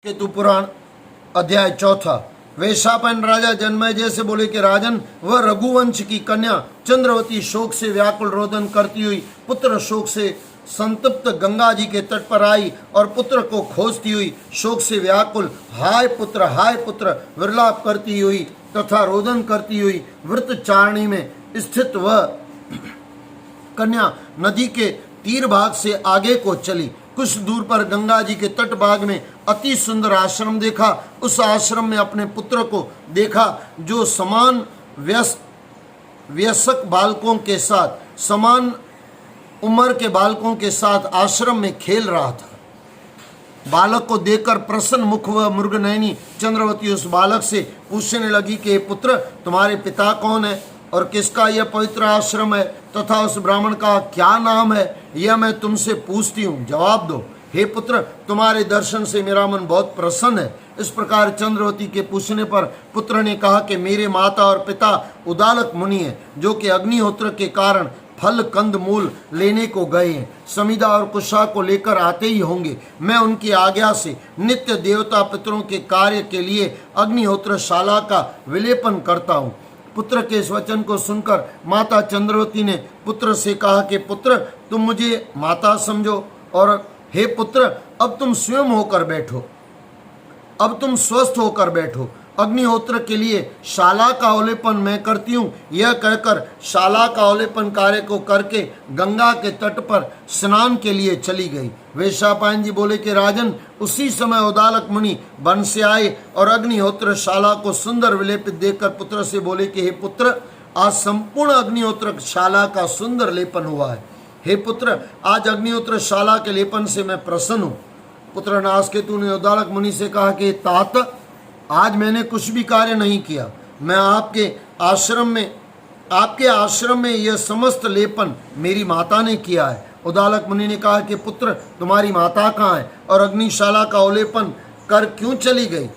केतु पुराण अध्याय 4। वेशापन राजा जन्मेजय से बोले कि राजन, वह रघुवंश की कन्या चंद्रवती शोक से व्याकुल रोदन करती हुई पुत्र शोक से संतप्त गंगा जी के तट पर आई और पुत्र को खोजती हुई शोक से व्याकुल हाय पुत्र विरलाप करती हुई तथा रोदन करती हुई वृत चारणी में स्थित वह कन्या नदी के तीर भाग से आगे को चली। कुछ दूर पर गंगा जी के तट भाग में अति सुंदर आश्रम देखा। उस आश्रम में अपने पुत्र को देखा जो समान वयस्क बालकों के साथ समान उम्र के बालकों के साथ आश्रम में खेल रहा था। बालक को देखकर प्रसन्न मुख व मृगनयनी चंद्रवती उस बालक से पूछने लगी कि पुत्र, तुम्हारे पिता कौन है और किसका यह पवित्र आश्रम है तथा उस ब्राह्मण का क्या नाम है, यह मैं तुमसे पूछती हूँ, जवाब दो। हे पुत्र, तुम्हारे दर्शन से मेरा मन बहुत प्रसन्न है। इस प्रकार चंद्रवती के पूछने पर पुत्र ने कहा कि मेरे माता और पिता उदालक मुनि हैं, जो कि अग्निहोत्र के कारण फल कंद मूल लेने को गए हैं। समिधा और कुशा को लेकर आते ही होंगे। मैं उनकी आज्ञा से नित्य देवता पितरों के कार्य के लिए अग्निहोत्र शाला का विलेपन करता हूँ। पुत्र के इस वचन को सुनकर माता चंद्रवती ने पुत्र से कहा कि पुत्र, तुम मुझे माता समझो और हे पुत्र, अब तुम स्वयं होकर बैठो, अब तुम स्वस्थ होकर बैठो। अग्निहोत्र के लिए शाला का अवलेपन मैं करती हूँ। यह कहकर शाला का अवलेपन कार्य को करके गंगा के तट पर स्नान के लिए चली गई। वेशापायन जी बोले कि राजन, उसी समय उदालक मुनि वन से आए और अग्निहोत्र शाला को सुंदर विलेपित देखकर पुत्र से बोले कि हे पुत्र, आज संपूर्ण अग्निहोत्र शाला का सुंदर लेपन हुआ है। हे पुत्र, आज अग्निहोत्र शाला के लेपन से मैं प्रसन्न हूँ। पुत्र नासकेतु ने उदालक मुनि से कहा कि तात, आज मैंने कुछ भी कार्य नहीं किया। मैं आपके आश्रम में यह समस्त लेपन मेरी माता ने किया है। उदालक मुनि ने कहा कि पुत्र, तुम्हारी माता कहाँ है और अग्निशाला का अवलेपन कर क्यों चली गई?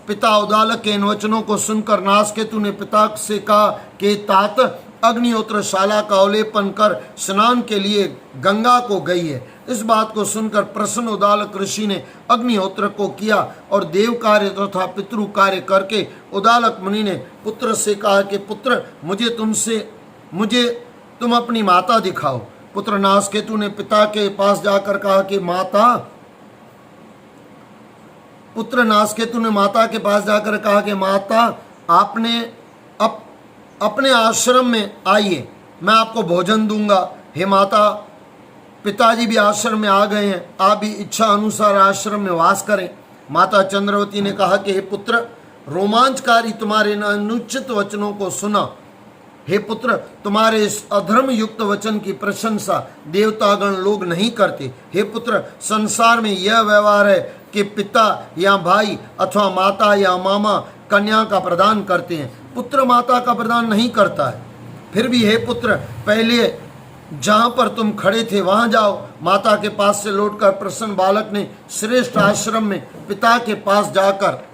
पिता उदालक के इन वचनों को सुनकर नासकेतु ने पिता से कहा कि तात, अग्निहोत्र शाला का अवलेपन कर स्नान के लिए गंगा को गई है। इस बात को सुनकर प्रसन्न उदालक ऋषि ने अग्निहोत्र को किया और देव कार्य तथा पितृ कार्य करके उदालक मुनि ने पुत्र से कहा कि पुत्र, मुझे तुम अपनी माता दिखाओ। पुत्र नासकेतु ने पिता के पास जाकर कहा कि माता, पुत्र नासकेतु ने माता के पास जाकर कहा कि माता, आपने अपने आश्रम में आइए, मैं आपको भोजन दूंगा। हे माता, पिताजी भी आश्रम में आ गए हैं, आप भी इच्छा अनुसार आश्रम में वास करें। माता चंद्रवती ने कहा कि हे पुत्र, रोमांचकारी तुम्हारे अनुचित वचनों को सुना। हे पुत्र, तुम्हारे इस अधर्म युक्त वचन की प्रशंसा देवतागण लोग नहीं करते। हे पुत्र, संसार में यह व्यवहार है कि पिता या भाई अथवा माता या मामा कन्या का प्रदान करते हैं, पुत्र माता का प्रदान नहीं करता है। फिर भी हे पुत्र, पहले जहाँ पर तुम खड़े थे वहाँ जाओ। माता के पास से लौटकर प्रसन्न बालक ने श्रेष्ठ आश्रम में पिता के पास जाकर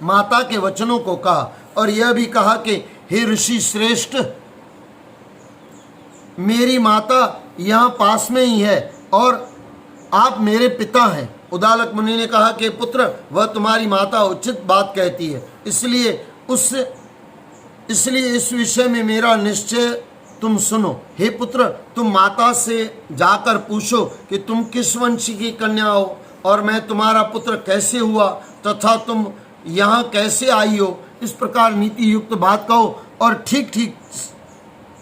माता के वचनों को कहा और यह भी कहा कि हे ऋषि श्रेष्ठ, मेरी माता यहाँ पास में ही है और आप मेरे पिता हैं। उदालक मुनि ने कहा कि पुत्र, वह तुम्हारी माता उचित बात कहती है, इसलिए इस विषय में मेरा निश्चय तुम सुनो। हे पुत्र, तुम माता से जाकर पूछो कि तुम किस वंश की कन्या हो और मैं तुम्हारा पुत्र कैसे हुआ तथा तुम यहाँ कैसे आई हो। इस प्रकार नीति युक्त बात कहो और ठीक ठीक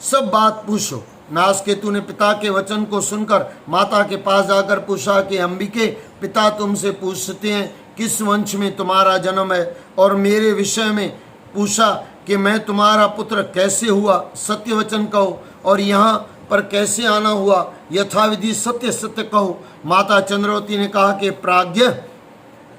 सब बात पूछो। नासकेतु ने पिता के वचन को सुनकर माता के पास जाकर पूछा कि अंबिके, पिता तुमसे पूछते हैं किस वंश में तुम्हारा जन्म है और मेरे विषय में पूछा कि मैं तुम्हारा पुत्र कैसे हुआ। सत्य वचन कहो और यहाँ पर कैसे आना हुआ, यथाविधि सत्य सत्य कहो। माता चंद्रवती ने कहा कि प्राज्ञ,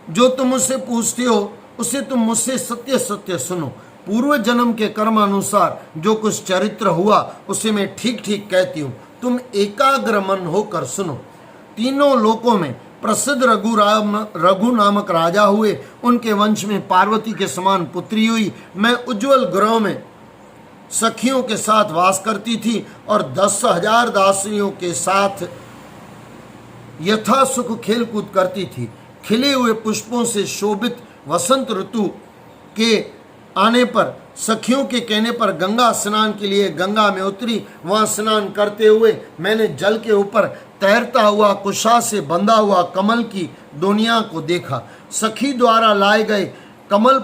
जो तुम मुझसे पूछते हो उसे तुम मुझसे सत्य सत्य सुनो। पूर्व जन्म के कर्म अनुसार जो कुछ चरित्र हुआ उसे मैं ठीक ठीक कहती हूँ, तुम एकाग्र मन होकर सुनो। तीनों लोकों में प्रसिद्ध रघु नामक राजा हुए। उनके वंश में पार्वती के समान पुत्री हुई। मैं उज्जवल गृह में सखियों के साथ वास करती थी और 10,000 दासियों के साथ यथा सुख खेल कूद करती थी। खिले हुए पुष्पों से शोभित वसंत ऋतु के आने पर सखियों के कहने पर गंगा स्नान के लिए गंगा में उतरी। वहां स्नान करते हुए मैंने जल के ऊपर तैरता हुआ कुशा से बंधा हुआ कमल की दुनिया को देखा। सखी द्वारा लाए गए कमल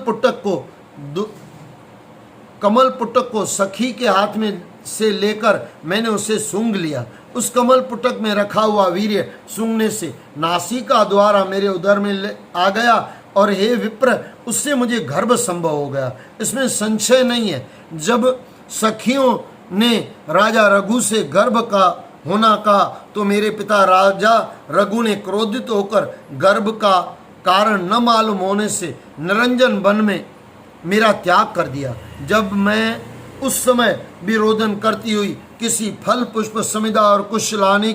पुटक को सखी के हाथ में से लेकर मैंने उसे सूंघ लिया। उस कमल पुटक में रखा हुआ वीर्य सूंघने से नासिका द्वारा मेरे उदर में आ गया और हे विप्र, उससे मुझे गर्भ संभव हो गया, इसमें संशय नहीं है। जब सखियों ने राजा रघु से गर्भ का होना कहा तो मेरे पिता राजा रघु ने क्रोधित होकर गर्भ का कारण न मालूम होने से निरंजन वन में मेरा त्याग कर दिया। जब मैं उस समय भी रोदन करती हुई किसी फल पुष्प समिधा और कुश लाने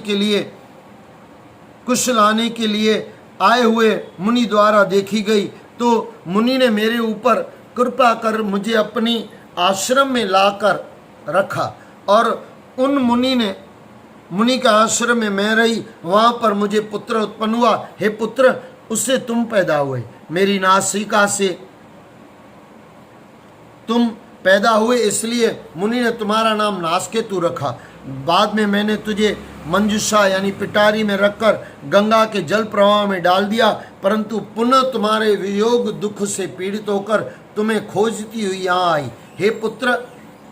के लिए आए हुए मुनि द्वारा देखी गई तो मुनि ने मेरे ऊपर कृपा कर मुझे अपनी आश्रम में लाकर रखा और उन मुनि के आश्रम में मैं रही। वहां पर मुझे पुत्र उत्पन्न हुआ। हे पुत्र, उससे तुम पैदा हुए, मेरी नासिका से तुम पैदा हुए, इसलिए मुनि ने तुम्हारा नाम नासकेतु रखा। बाद में मैंने तुझे मंजुषा यानी पिटारी में रखकर गंगा के जल प्रवाह में डाल दिया, परंतु पुनः तुम्हारे वियोग दुख से पीड़ित होकर तुम्हें खोजती हुई यहाँ आई। हे पुत्र,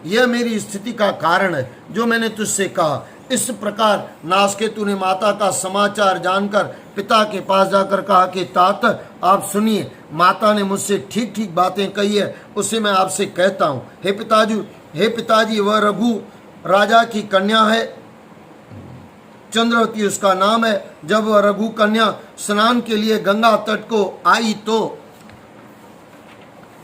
यह मेरी स्थिति का कारण है जो मैंने तुझसे कहा। इस प्रकार नासकेतु ने माता का समाचार जानकर पिता के पास जाकर कहा कि तात, आप सुनिए, माता ने मुझसे ठीक ठीक बातें कही है, उसे मैं आपसे कहता हूँ। हे पिताजी, वह रघु राजा की कन्या है, चंद्रवती उसका नाम है। जब वह रघु कन्या स्नान के लिए गंगा तट को आई तो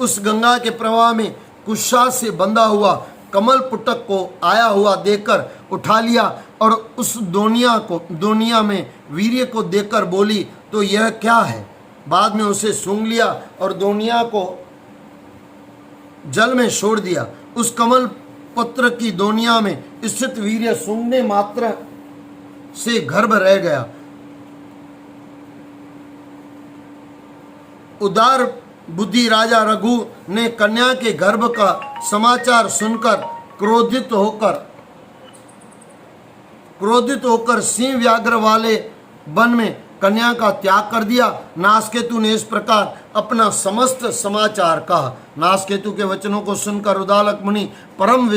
उस गंगा के प्रवाह में कुशा से बंधा हुआ कमल पुटक को आया हुआ देखकर उठा लिया और उस दुनिया में वीर्य को देखकर बोली, तो यह क्या है? बाद में उसे सूंघ लिया और दुनिया को जल में छोड़ दिया। उस कमल पत्र की दुनिया में स्थित वीर्य सूंघने मात्र से गर्भ रह गया। उदार बुद्धि राजा रघु ने कन्या के गर्भ का समाचार सुनकर क्रोधित होकर सिंह व्याघ्र वाले वन में कन्या का त्याग कर दिया। नासकेतु ने इस प्रकार अपना समस्त समाचार कहा। नासकेतु के वचनों को सुनकर उदालक मुनि परम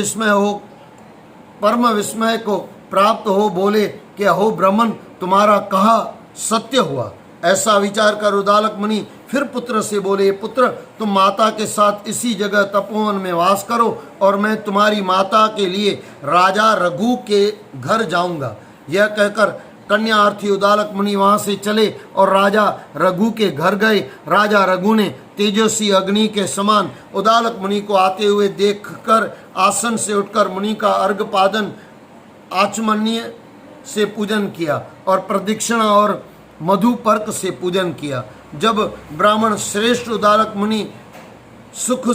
विस्मय को प्राप्त हो बोले कि हो ब्राह्मण, तुम्हारा कहा सत्य हुआ। ऐसा विचार कर उदालक मुनि फिर पुत्र से बोले, पुत्र, तुम माता के साथ इसी जगह तपोवन में वास करो और मैं तुम्हारी माता के लिए राजा रघु के घर जाऊंगा। यह कहकर कन्यार्थी उदालक मुनि वहां से चले और राजा रघु के घर गए। राजा रघु ने तेजस्वी अग्नि के समान उदालक मुनि को आते हुए देखकर आसन से उठकर मुनि का अर्घपादन आचमनीय से पूजन किया और प्रदक्षिणा और मधुपर्क से पूजन किया। जब ब्राह्मण श्रेष्ठ उदालक मुनि सुख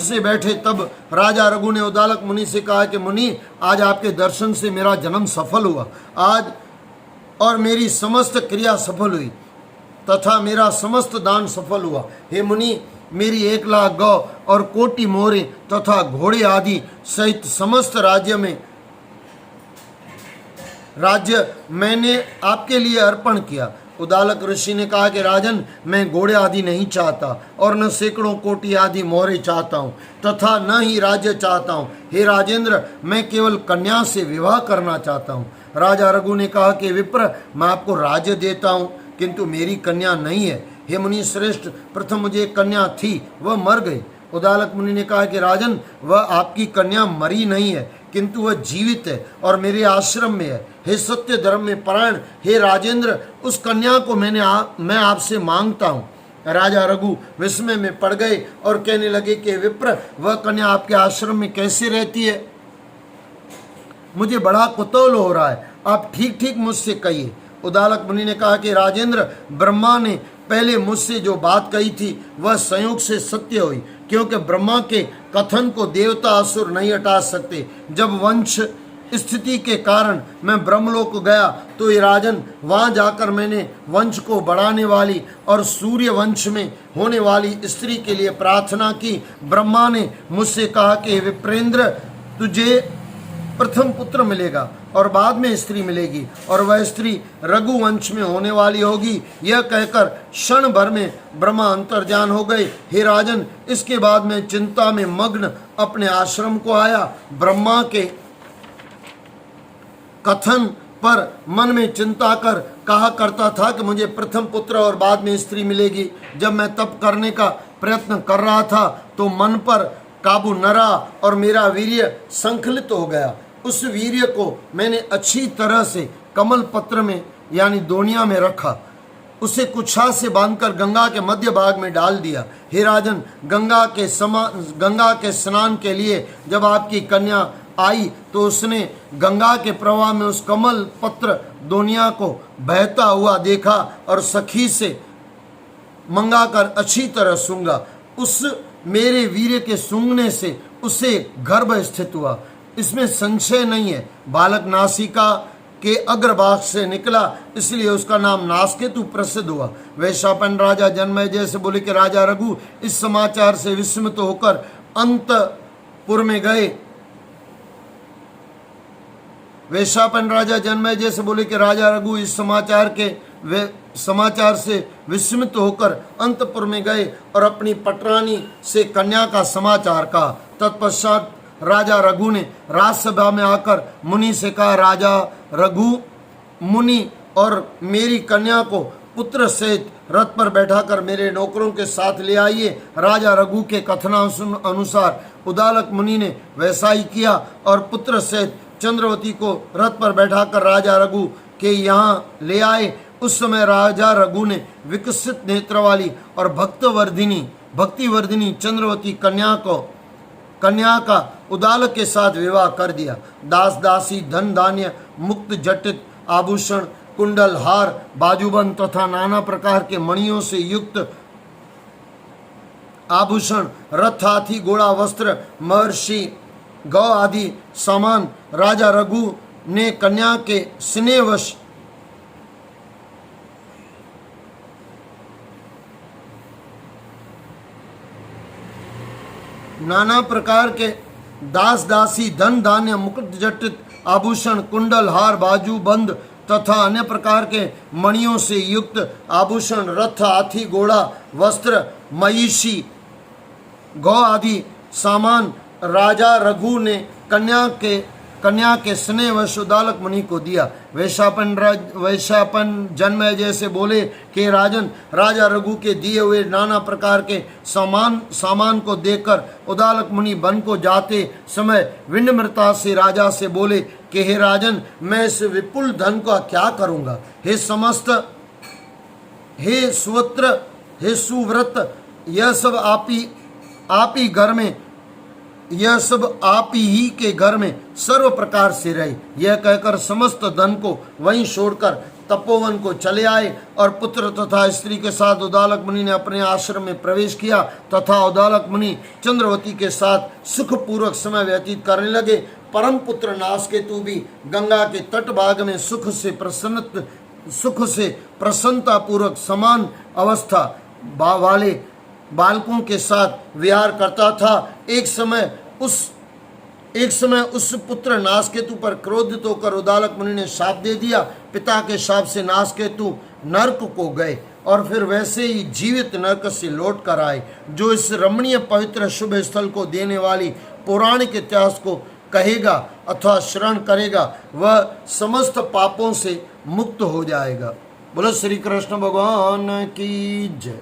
से बैठे तब राजा रघु ने उदालक मुनि से कहा कि मुनि, आज आपके दर्शन से मेरा जन्म सफल हुआ, आज और मेरी समस्त क्रिया सफल हुई तथा मेरा समस्त दान सफल हुआ। हे मुनि, मेरी 1,00,000 गौ और कोटि मोरे तथा घोड़े आदि सहित समस्त राज्य मैंने आपके लिए अर्पण किया। उदालक ऋषि ने कहा कि राजन, मैं घोड़े आदि नहीं चाहता और न सैकड़ों कोटि आदि मोहरे चाहता हूँ तथा न ही राज्य चाहता हूँ। हे राजेंद्र, मैं केवल कन्या से विवाह करना चाहता हूँ। राजा रघु ने कहा कि विप्र, मैं आपको राज्य देता हूँ किंतु मेरी कन्या नहीं है। हे मुनि श्रेष्ठ, प्रथम मुझे एक कन्या थी, वह मर गई। उदालक मुनि ने कहा कि राजन, वह आपकी कन्या मरी नहीं है किंतु वह जीवित है और मेरे आश्रम में है। हे सत्य धर्म में परायण, हे राजेंद्र, उस कन्या को मैं आपसे मांगता हूँ। राजा रघु विस्मय में पड़ गए और कहने लगे कि विप्र, वह कन्या आपके आश्रम में कैसे रहती है? मुझे बड़ा कुतूहल हो रहा है, आप ठीक ठीक मुझसे कहिए। उदालक मुनि ने कहा कि राजेंद्र, ब्रह्मा ने पहले मुझसे जो बात कही थी वह संयोग से सत्य हुई, क्योंकि ब्रह्मा के कथन को देवता असुर नहीं हटा सकते। जब वंश स्थिति के कारण मैं ब्रह्मलोक गया तो ये राजन वहां जाकर मैंने वंश को बढ़ाने वाली और सूर्य वंश में होने वाली स्त्री के लिए प्रार्थना की। ब्रह्मा ने मुझसे कहा कि विप्रेंद्र, तुझे प्रथम पुत्र मिलेगा और बाद में स्त्री मिलेगी और वह स्त्री रघुवंश में होने वाली होगी। यह कहकर क्षण भर में ब्रह्मा अंतर्ध्यान हो गए। हे राजन, इसके बाद मैं चिंता में मग्न अपने आश्रम को आया। ब्रह्मा के कथन पर मन में चिंता कर कहा करता था कि मुझे प्रथम पुत्र और बाद में स्त्री मिलेगी। जब मैं तप करने का प्रयत्न कर रहा था तो मन पर काबू न रहा और मेरा वीर्य संकलित हो गया। उस वीर्य को मैंने अच्छी तरह से कमल पत्र में यानी दोनिया में रखा, उसे कुच्छा से बांधकर गंगा के मध्य भाग में डाल दिया। हे राजन, गंगा के स्नान के लिए जब आपकी कन्या आई तो उसने गंगा के प्रवाह में उस कमल पत्र दोनिया को बहता हुआ देखा और सखी से मंगाकर अच्छी तरह सूंघा। उस मेरे वीर्य के सूंघने से उसे गर्भ स्थित हुआ, इसमें संशय नहीं है। बालक नासिका के अग्रभाग से निकला, इसलिए उसका नाम नासकेतु प्रसिद्ध हुआ। वैशापन राजा जन्मेजय से बोले कि राजा रघु इस समाचार से विस्मित होकर अंतपुर में गए। वैशापन राजा जन्मेजय से बोले कि राजा रघु इस समाचार से विस्मित होकर अंतपुर में गए और अपनी पटरानी से कन्या का समाचार कहा। तत्पश्चात राजा रघु ने राजसभा में आकर मुनि से कहा, राजा रघु, मुनि और मेरी कन्या को पुत्र सहित रथ पर बैठाकर मेरे नौकरों के साथ ले आइए। राजा रघु के कथनानुसार उदालक मुनि ने वैसा ही किया और पुत्र सहित चंद्रवती को रथ पर बैठाकर राजा रघु के यहाँ ले आए। उस समय राजा रघु ने विकसित नेत्र वाली और भक्तिवर्धिनी चंद्रवती कन्या का उदालक के साथ विवाह कर दिया। दास दासी, धन धान्य, मुक्त जटित आभूषण, कुंडल, हार, बाजूबंद तथा नाना प्रकार के मणियों से युक्त आभूषण, रथ, हाथी, घोड़ा, वस्त्र, महर्षि, गौ आदि सामान राजा रघु ने कन्या के स्नेहवश नाना प्रकार के दास दासी, धन धान्य, मुकुट जटित आभूषण, कुंडल, हार, बाजू बंद तथा अन्य प्रकार के मणियों से युक्त आभूषण, रथ, हाथी, घोड़ा, वस्त्र, महिषी, गौ आदि सामान राजा रघु ने कन्या के स्नेहवश उदालक मुनि को दिया। वैशापन जन्मेजय से बोले कि राजन, राजा रघु के दिए हुए नाना प्रकार के सामान को देखकर उदालक मुनि वन को जाते समय विनम्रता से राजा से बोले कि हे राजन, मैं इस विपुल धन का क्या करूंगा। हे सुव्रत, यह सब आप ही के घर में सर्व प्रकार से रहे। यह कहकर समस्त धन को वहीं छोड़कर तपोवन को चले आए और पुत्र तथा स्त्री के साथ उदालक मुनि ने अपने आश्रम में प्रवेश किया तथा उदालक मुनि चंद्रवती के साथ सुखपूर्वक समय व्यतीत करने लगे। परम पुत्र नासकेतु भी गंगा के तट भाग में सुख से प्रसन्नता पूर्वक समान अवस्था वाले बालकों के साथ विहार करता था। एक समय उस पुत्र नासकेतु पर क्रोधित होकर उदालक मुनि ने शाप दे दिया। पिता के शाप से नासकेतु नरक को गए और फिर वैसे ही जीवित नरक से लौट कर आए। जो इस रमणीय पवित्र शुभ स्थल को देने वाली पौराणिक इतिहास को कहेगा अथवा श्रवण करेगा, वह समस्त पापों से मुक्त हो जाएगा। बोलो श्री कृष्ण भगवान की जय।